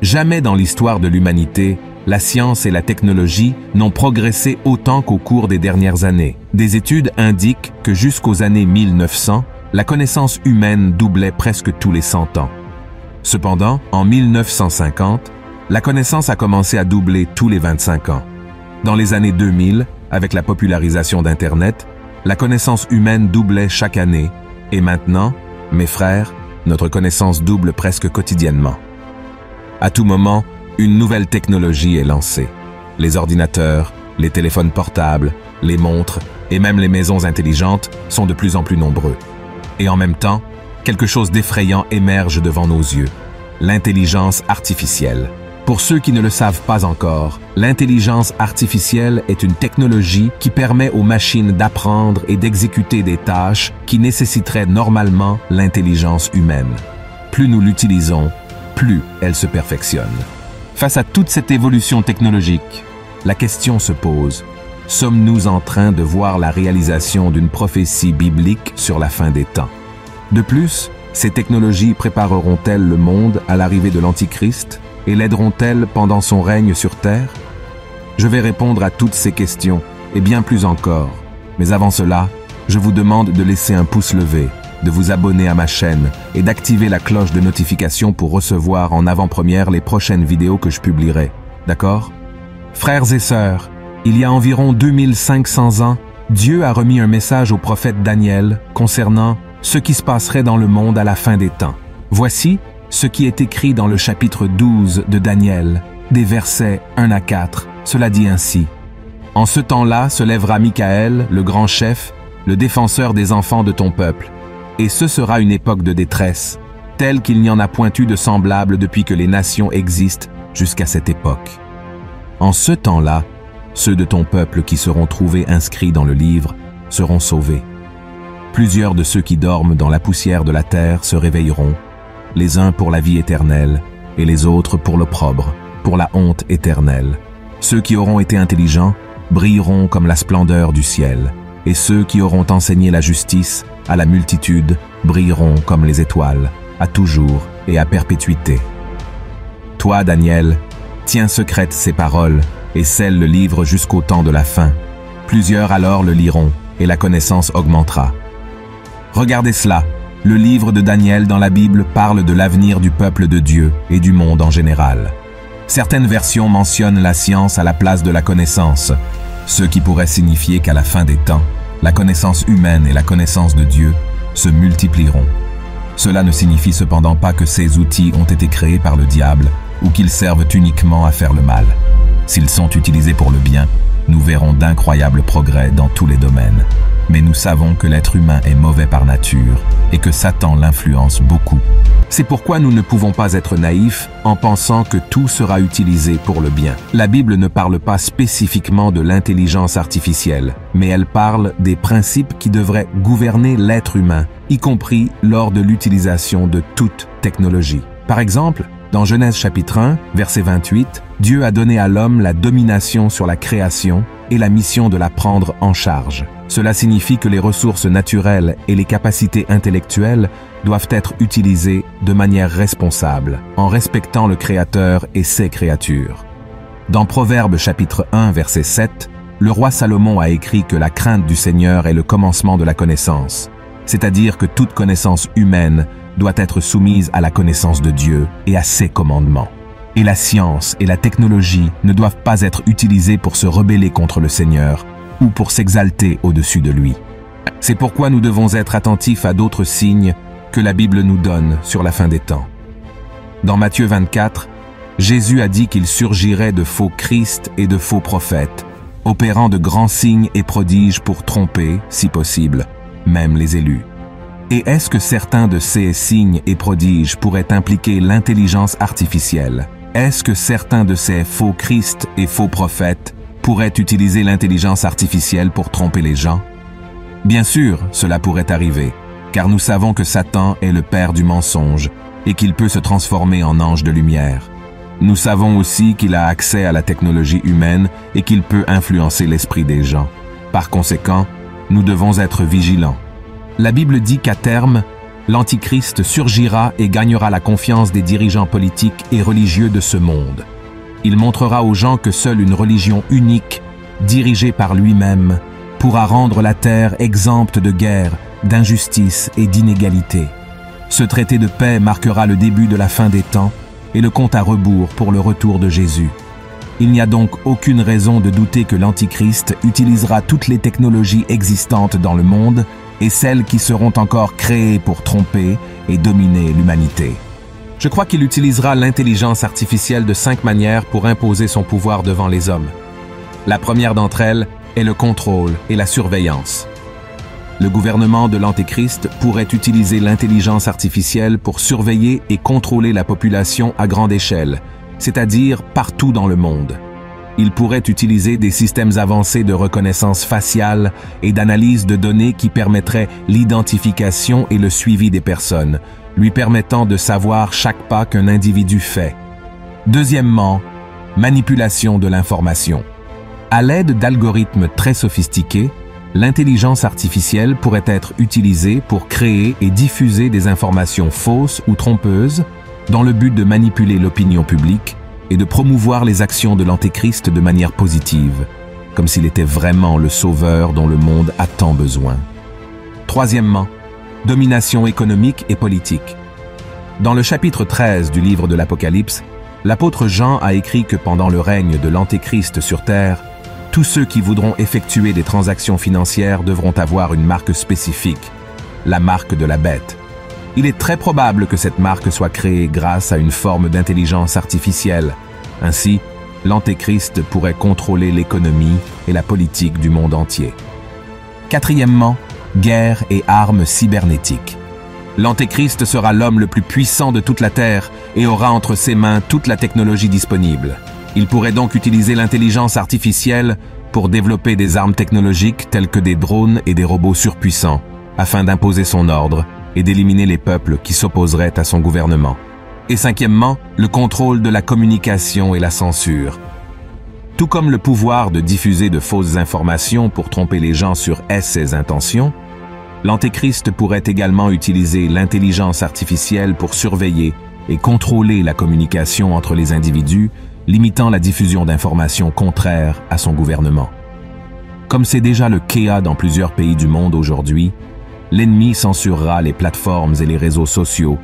Jamais dans l'histoire de l'humanité, la science et la technologie n'ont progressé autant qu'au cours des dernières années. Des études indiquent que jusqu'aux années 1900, la connaissance humaine doublait presque tous les 100 ans. Cependant, en 1950, la connaissance a commencé à doubler tous les 25 ans. Dans les années 2000, avec la popularisation d'Internet, la connaissance humaine doublait chaque année. Et maintenant, mes frères, notre connaissance double presque quotidiennement. À tout moment, une nouvelle technologie est lancée. Les ordinateurs, les téléphones portables, les montres et même les maisons intelligentes sont de plus en plus nombreux. Et en même temps, quelque chose d'effrayant émerge devant nos yeux. L'intelligence artificielle. Pour ceux qui ne le savent pas encore, l'intelligence artificielle est une technologie qui permet aux machines d'apprendre et d'exécuter des tâches qui nécessiteraient normalement l'intelligence humaine. Plus nous l'utilisons, plus elle se perfectionne. Face à toute cette évolution technologique, la question se pose, sommes-nous en train de voir la réalisation d'une prophétie biblique sur la fin des temps? De plus, ces technologies prépareront-elles le monde à l'arrivée de l'Antichrist et l'aideront-elles pendant son règne sur Terre? Je vais répondre à toutes ces questions et bien plus encore. Mais avant cela, je vous demande de laisser un pouce levé, de vous abonner à ma chaîne et d'activer la cloche de notification pour recevoir en avant-première les prochaines vidéos que je publierai. D'accord? Frères et sœurs, il y a environ 2500 ans, Dieu a remis un message au prophète Daniel concernant ce qui se passerait dans le monde à la fin des temps. Voici ce qui est écrit dans le chapitre 12 de Daniel, des versets 1 à 4. Cela dit ainsi. « En ce temps-là se lèvera Michaël, le grand chef, le défenseur des enfants de ton peuple. Et ce sera une époque de détresse, telle qu'il n'y en a point eu de semblable depuis que les nations existent jusqu'à cette époque. En ce temps-là, ceux de ton peuple qui seront trouvés inscrits dans le livre seront sauvés. Plusieurs de ceux qui dorment dans la poussière de la terre se réveilleront, les uns pour la vie éternelle et les autres pour l'opprobre, pour la honte éternelle. Ceux qui auront été intelligents brilleront comme la splendeur du ciel, et ceux qui auront enseigné la justice à la multitude brilleront comme les étoiles, à toujours et à perpétuité. Toi, Daniel, tiens secrètes ces paroles et scelle le livre jusqu'au temps de la fin. Plusieurs alors le liront et la connaissance augmentera. Regardez cela. Le livre de Daniel dans la Bible parle de l'avenir du peuple de Dieu et du monde en général. Certaines versions mentionnent la science à la place de la connaissance, ce qui pourrait signifier qu'à la fin des temps, la connaissance humaine et la connaissance de Dieu se multiplieront. Cela ne signifie cependant pas que ces outils ont été créés par le diable ou qu'ils servent uniquement à faire le mal. S'ils sont utilisés pour le bien, nous verrons d'incroyables progrès dans tous les domaines. Mais nous savons que l'être humain est mauvais par nature et que Satan l'influence beaucoup. C'est pourquoi nous ne pouvons pas être naïfs en pensant que tout sera utilisé pour le bien. La Bible ne parle pas spécifiquement de l'intelligence artificielle, mais elle parle des principes qui devraient gouverner l'être humain, y compris lors de l'utilisation de toute technologie. Par exemple, dans Genèse chapitre 1, verset 28, Dieu a donné à l'homme la domination sur la création et la mission de la prendre en charge. Cela signifie que les ressources naturelles et les capacités intellectuelles doivent être utilisées de manière responsable, en respectant le Créateur et ses créatures. Dans Proverbes chapitre 1, verset 7, le roi Salomon a écrit que la crainte du Seigneur est le commencement de la connaissance, c'est-à-dire que toute connaissance humaine doit être soumise à la connaissance de Dieu et à ses commandements. Et la science et la technologie ne doivent pas être utilisées pour se rebeller contre le Seigneur ou pour s'exalter au-dessus de lui. C'est pourquoi nous devons être attentifs à d'autres signes que la Bible nous donne sur la fin des temps. Dans Matthieu 24, Jésus a dit qu'il surgirait de faux Christ et de faux prophètes, opérant de grands signes et prodiges pour tromper, si possible, même les élus. Et est-ce que certains de ces signes et prodiges pourraient impliquer l'intelligence artificielle? Est-ce que certains de ces faux Christ et faux prophètes pourraient utiliser l'intelligence artificielle pour tromper les gens? Bien sûr, cela pourrait arriver, car nous savons que Satan est le père du mensonge et qu'il peut se transformer en ange de lumière. Nous savons aussi qu'il a accès à la technologie humaine et qu'il peut influencer l'esprit des gens. Par conséquent, nous devons être vigilants. La Bible dit qu'à terme, l'Antichrist surgira et gagnera la confiance des dirigeants politiques et religieux de ce monde. Il montrera aux gens que seule une religion unique, dirigée par lui-même, pourra rendre la terre exempte de guerre, d'injustice et d'inégalité. Ce traité de paix marquera le début de la fin des temps et le compte à rebours pour le retour de Jésus. Il n'y a donc aucune raison de douter que l'Antichrist utilisera toutes les technologies existantes dans le monde et celles qui seront encore créées pour tromper et dominer l'humanité. Je crois qu'il utilisera l'intelligence artificielle de 5 manières pour imposer son pouvoir devant les hommes. La première d'entre elles est le contrôle et la surveillance. Le gouvernement de l'Antéchrist pourrait utiliser l'intelligence artificielle pour surveiller et contrôler la population à grande échelle, c'est-à-dire partout dans le monde. Il pourrait utiliser des systèmes avancés de reconnaissance faciale et d'analyse de données qui permettraient l'identification et le suivi des personnes, lui permettant de savoir chaque pas qu'un individu fait. Deuxièmement, manipulation de l'information. À l'aide d'algorithmes très sophistiqués, l'intelligence artificielle pourrait être utilisée pour créer et diffuser des informations fausses ou trompeuses dans le but de manipuler l'opinion publique et de promouvoir les actions de l'Antéchrist de manière positive, comme s'il était vraiment le sauveur dont le monde a tant besoin. Troisièmement, domination économique et politique. Dans le chapitre 13 du livre de l'Apocalypse, l'apôtre Jean a écrit que pendant le règne de l'Antéchrist sur terre, tous ceux qui voudront effectuer des transactions financières devront avoir une marque spécifique, la marque de la bête. Il est très probable que cette marque soit créée grâce à une forme d'intelligence artificielle. Ainsi, l'Antéchrist pourrait contrôler l'économie et la politique du monde entier. Quatrièmement, guerre et armes cybernétiques. L'Antéchrist sera l'homme le plus puissant de toute la Terre et aura entre ses mains toute la technologie disponible. Il pourrait donc utiliser l'intelligence artificielle pour développer des armes technologiques telles que des drones et des robots surpuissants, afin d'imposer son ordre et d'éliminer les peuples qui s'opposeraient à son gouvernement. Et cinquièmement, le contrôle de la communication et la censure. Tout comme le pouvoir de diffuser de fausses informations pour tromper les gens sur ses intentions, l'Antéchrist pourrait également utiliser l'intelligence artificielle pour surveiller et contrôler la communication entre les individus, limitant la diffusion d'informations contraires à son gouvernement. Comme c'est déjà le cas dans plusieurs pays du monde aujourd'hui, l'ennemi censurera les plateformes et les réseaux sociaux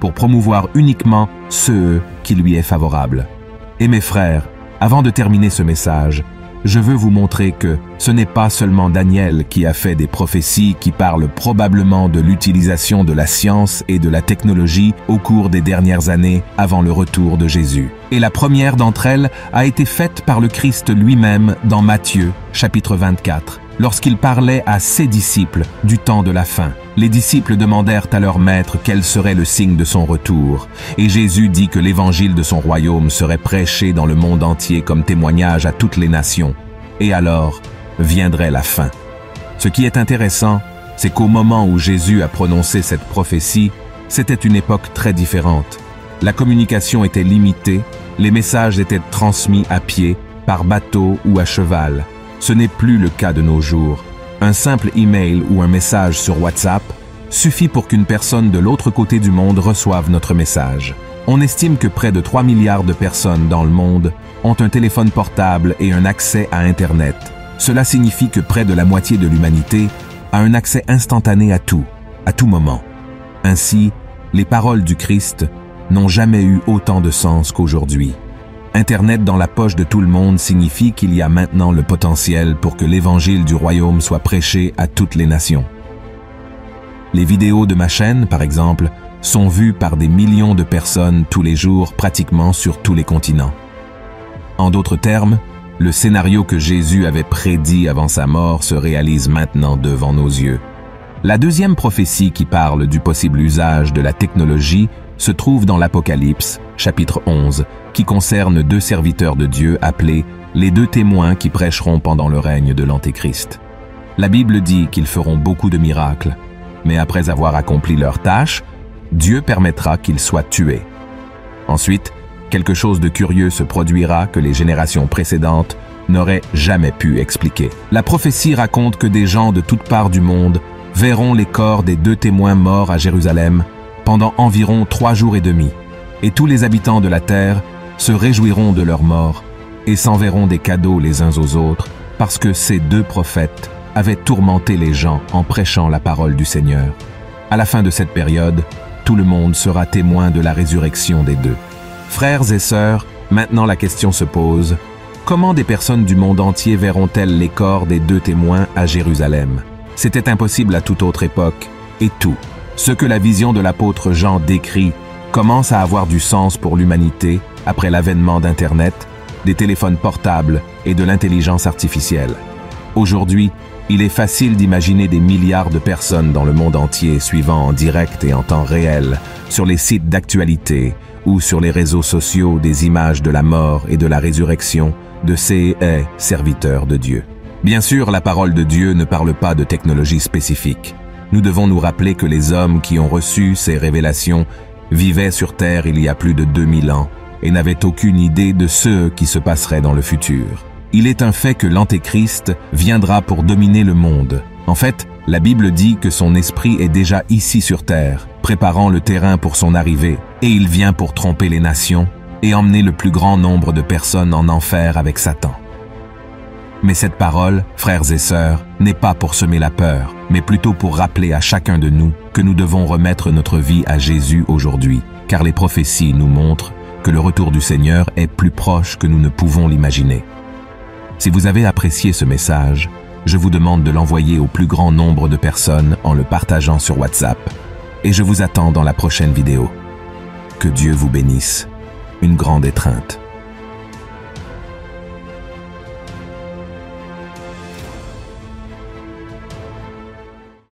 pour promouvoir uniquement ceux qui lui est favorable. Et mes frères, avant de terminer ce message, je veux vous montrer que ce n'est pas seulement Daniel qui a fait des prophéties qui parlent probablement de l'utilisation de la science et de la technologie au cours des dernières années avant le retour de Jésus. Et la première d'entre elles a été faite par le Christ lui-même dans Matthieu, chapitre 24, lorsqu'il parlait à ses disciples du temps de la fin. Les disciples demandèrent à leur maître quel serait le signe de son retour, et Jésus dit que l'évangile de son royaume serait prêché dans le monde entier comme témoignage à toutes les nations, et alors viendrait la fin. Ce qui est intéressant, c'est qu'au moment où Jésus a prononcé cette prophétie, c'était une époque très différente. La communication était limitée, les messages étaient transmis à pied, par bateau ou à cheval. Ce n'est plus le cas de nos jours. Un simple email ou un message sur WhatsApp suffit pour qu'une personne de l'autre côté du monde reçoive notre message. On estime que près de 3 milliards de personnes dans le monde ont un téléphone portable et un accès à Internet. Cela signifie que près de la moitié de l'humanité a un accès instantané à tout moment. Ainsi, les paroles du Christ n'ont jamais eu autant de sens qu'aujourd'hui. Internet dans la poche de tout le monde signifie qu'il y a maintenant le potentiel pour que l'évangile du royaume soit prêché à toutes les nations. Les vidéos de ma chaîne, par exemple, sont vues par des millions de personnes tous les jours, pratiquement sur tous les continents. En d'autres termes, le scénario que Jésus avait prédit avant sa mort se réalise maintenant devant nos yeux. La deuxième prophétie qui parle du possible usage de la technologie se trouve dans l'Apocalypse, chapitre 11, qui concerne 2 serviteurs de Dieu appelés les 2 témoins qui prêcheront pendant le règne de l'Antéchrist. La Bible dit qu'ils feront beaucoup de miracles, mais après avoir accompli leur tâche, Dieu permettra qu'ils soient tués. Ensuite, quelque chose de curieux se produira que les générations précédentes n'auraient jamais pu expliquer. La prophétie raconte que des gens de toutes parts du monde verront les corps des 2 témoins morts à Jérusalem pendant environ 3 jours et demi, et tous les habitants de la terre se réjouiront de leur mort et s'enverront des cadeaux les uns aux autres, parce que ces 2 prophètes avaient tourmenté les gens en prêchant la parole du Seigneur. À la fin de cette période, tout le monde sera témoin de la résurrection des 2. Frères et sœurs, maintenant la question se pose, comment des personnes du monde entier verront-elles les corps des 2 témoins à Jérusalem? C'était impossible à toute autre époque, et tout, ce que la vision de l'apôtre Jean décrit, commence à avoir du sens pour l'humanité après l'avènement d'Internet, des téléphones portables et de l'intelligence artificielle. Aujourd'hui, il est facile d'imaginer des milliards de personnes dans le monde entier suivant en direct et en temps réel, sur les sites d'actualité ou sur les réseaux sociaux des images de la mort et de la résurrection de ces serviteurs de Dieu. Bien sûr, la parole de Dieu ne parle pas de technologie spécifique. Nous devons nous rappeler que les hommes qui ont reçu ces révélations vivaient sur Terre il y a plus de 2000 ans et n'avaient aucune idée de ce qui se passerait dans le futur. Il est un fait que l'Antéchrist viendra pour dominer le monde. En fait, la Bible dit que son esprit est déjà ici sur Terre, préparant le terrain pour son arrivée, et il vient pour tromper les nations et emmener le plus grand nombre de personnes en enfer avec Satan. Mais cette parole, frères et sœurs, n'est pas pour semer la peur, mais plutôt pour rappeler à chacun de nous que nous devons remettre notre vie à Jésus aujourd'hui, car les prophéties nous montrent que le retour du Seigneur est plus proche que nous ne pouvons l'imaginer. Si vous avez apprécié ce message, je vous demande de l'envoyer au plus grand nombre de personnes en le partageant sur WhatsApp. Et je vous attends dans la prochaine vidéo. Que Dieu vous bénisse. Une grande étreinte.